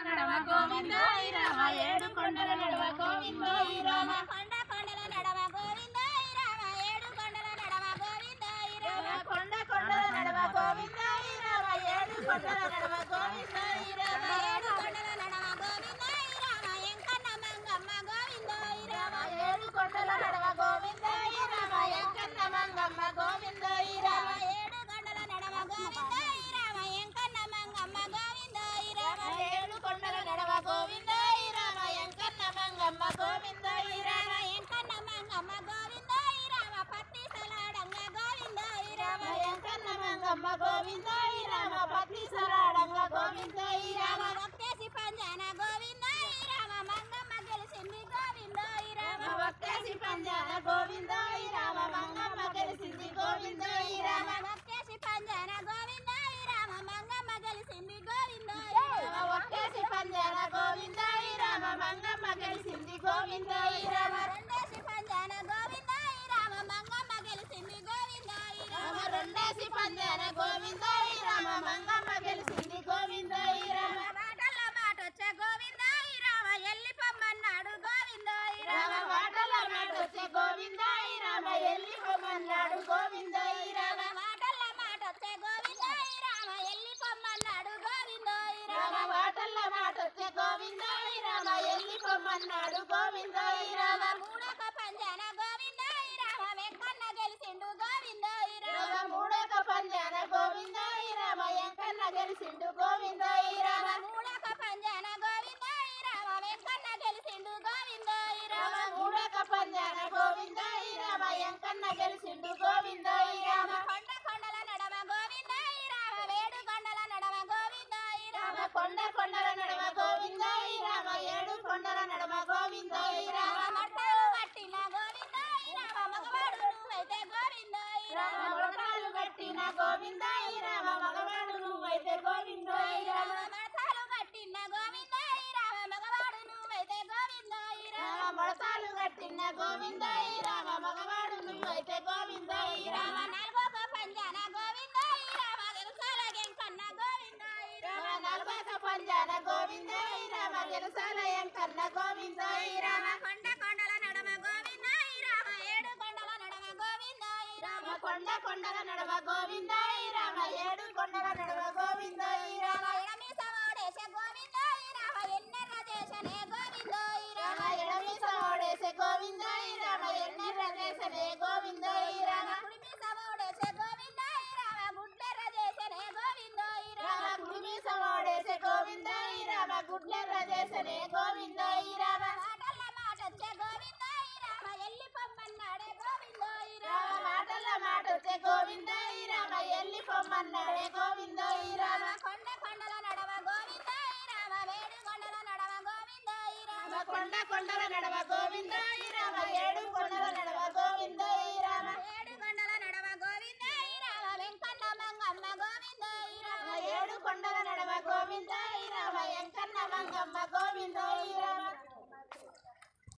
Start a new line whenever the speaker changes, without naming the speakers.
నడవ గోవిందాయి రామ ఏడు కొండల నడవ గోవిందాయి రామ
కొండ కొండల నడవ గోవిందాయి రామ ఏడు కొండల నడవ గోవిందాయి రామ
కొండ కొండల నడవ గోవిందాయి రామ ఏడు కొండల నడవ గోవిందాయి రామ
ఏడు కొండల నడవ గోవిందాయి రామ ఎంకన్న మంగమ్మ గోవిందాయి రామ
ఏడు కొండల నడవ గోవిందాయి రామ ఎంకన్న మంగమ్మ గోవిందాయి రామ
ఏడు కొండల నడవ గోవిందాయి రామ ఎంకన్న మంగమ్మ గోవిందాయి రామ
ఏడు కొండల నడవ గోవిందాయి రామ ఎంకన్న మంగమ్మ గోవిందాయి రామ
ఎంకన్న మంగమ్మ గోవిందాయి రామ పత్తి సలాడంగా గోవిందాయి రామ
ఎంకన్న మంగమ్మ గోవిందాయి రామ పత్తి సలాడంగా గోవిందాయి రామ
ఒక్కేసి పంజాన గోవిందాయి రామ మంగమ్మ గెలిచింది గోవిందాయి రామ
ఒక్కేసి పంజాన గోవిందాయి రామ మంగమ్మ గెలిచింది గోవిందాయి రామ
ఒక్కేసి పంజాన గోవిందాయి రామ మంగమ్మ గెలిచింది గోవిందాయి రామ
ఒక్కేసి పంజాన గోవిందాయి రామ మంగమ్మ గెలిచింది గోవిందాయి రామ
రెండేసి పంజాన గోవిందాయి రామ మంగమ్మ గెలిచింది గోవిందాయి రామ
రెండేసి పంజాన గోవిందాయి రామ మంగమ్మ గెలిచింది గోవిందాయి రామ
మాటల్లో మాటొచ్చే గోవిందాయి రామ ఎల్లి పొమ్మన్నాడు గోవిందాయి
రామ
రామ
మాటల మాట వచ్చే గోవిందాయి రామ ఎల్లి పొమ్మన్నాడు గోవిందాయి రామ
మాటల్లో మాటొచ్చే గోవిందాయి రామ ఎల్లి పొమ్మన్నాడు గోవిందాయి
రామ
రామ
మాటల మాట వచ్చే గోవిందాయి రామ ఎల్లి పొమ్మన్నాడు గోవిందాయి రామ
మూడొక పంజాన గోవిందాయి రామ వెంకన్న గెలిచిండు గోవిందాయి
రామ
రామ
మూడొక పంజాన గోవిందాయి రామ ఎంకన్న గెలిచిండు గోవిందాయి రామ
మూడొక పంజాన గోవిందాయి రామ వెంకన్న గెలిచిండు గోవిందాయి
రామ
రామ
మూడొక పంజాన గోవిందాయి రామ ఎంకన్న గెలిచిండు గోవిందాయి రామ
కొండ కొండల నడవ గోవిందాయి రామ వేడు కొండల నడవ గోవిందాయి
రామ
రామ
కొండ కొండల నడవ గోవిందాయి రామ ఏడు కొండల నడవ గోవిందాయి రామ
మట్టలు కట్టిన గోవిందాయి రామ మగవాడు నువ్వైతే గోవిందాయి
రామ
రామ
మొడకాలు కట్టిన గోవిందాయి రామ మగవాడు నువ్వైతే గోవిందాయి రామ
మడతాలు కట్టిన గోవిందాయి రామ మగవాడు నువ్వైతే గోవిందాయి
రామ
రామ
మొడకాలు కట్టిన గోవిందాయి రామ మగవాడు నువ్వైతే గోవిందాయి రామ
నాలుగొక పంజాన గోవిందాయి రామ గెలుసాల గెంకన్న గోవిందాయి
రామ
రామ
నలభైక పంజాన గోవిందాయి రామ గెలుసాల ఎంకన్న గోవిందాయి రామ
కొండ కొండల నడమ గోవిందాయి రామ ఏడు కొండల నడమ గోవిందాయి రామ
రామ కొండ కొండల నడవ గోవిందాయి రామ ఏడు కొండల నడవ గోవిందాయి రామ
ఎడమి సవోడేశ గోవిందాయి రామ ఎన్నెర్ర దేశనే గోవిందాయి
రామ
రామ
ఎడమి సోడేసే గోవిందాయి రామ ఎన్నెర్ర దేశనే గోవిందాయి రామ
కుడిమి సవోడేశ గోవిందాయి రామ గుడ్లెర్ర దేశనే గోవిందాయి
రామ
రామ
కుడిమి సోడేసే గోవిందాయి రామ గుడ్లెర్ర దేశనే గోవిందాయి రామ
మాటల్ల మాటొచ్చే గోవిందాయి రామ ఎల్లి పొమ్మన్నాడే గోవిందాయి
రామ
రామ
మాటల మాట వచ్చే గోవిందాయి రామ ఎల్లి పొమ్మన్నాడే గోవిందాయి రామ
కొండ కొండల నడవ గోవిందాయి రామ వేడు కొండల నడవ గోవిందాయి
రామ
రామ
కొండ కొండల నడవ గోవిందాయి రామ ఏడు కొండల నడవ గోవిందాయి రామ
ఏడు కొండల నడవ గోవిందాయి రామ వెంకన్న మంగమ్మ గోవిందాయి
రామ
రామ
ఏడు కొండల నడవ గోవిందాయి రామ ఎంకన్న మంగమ్మ గోవిందాయి రామ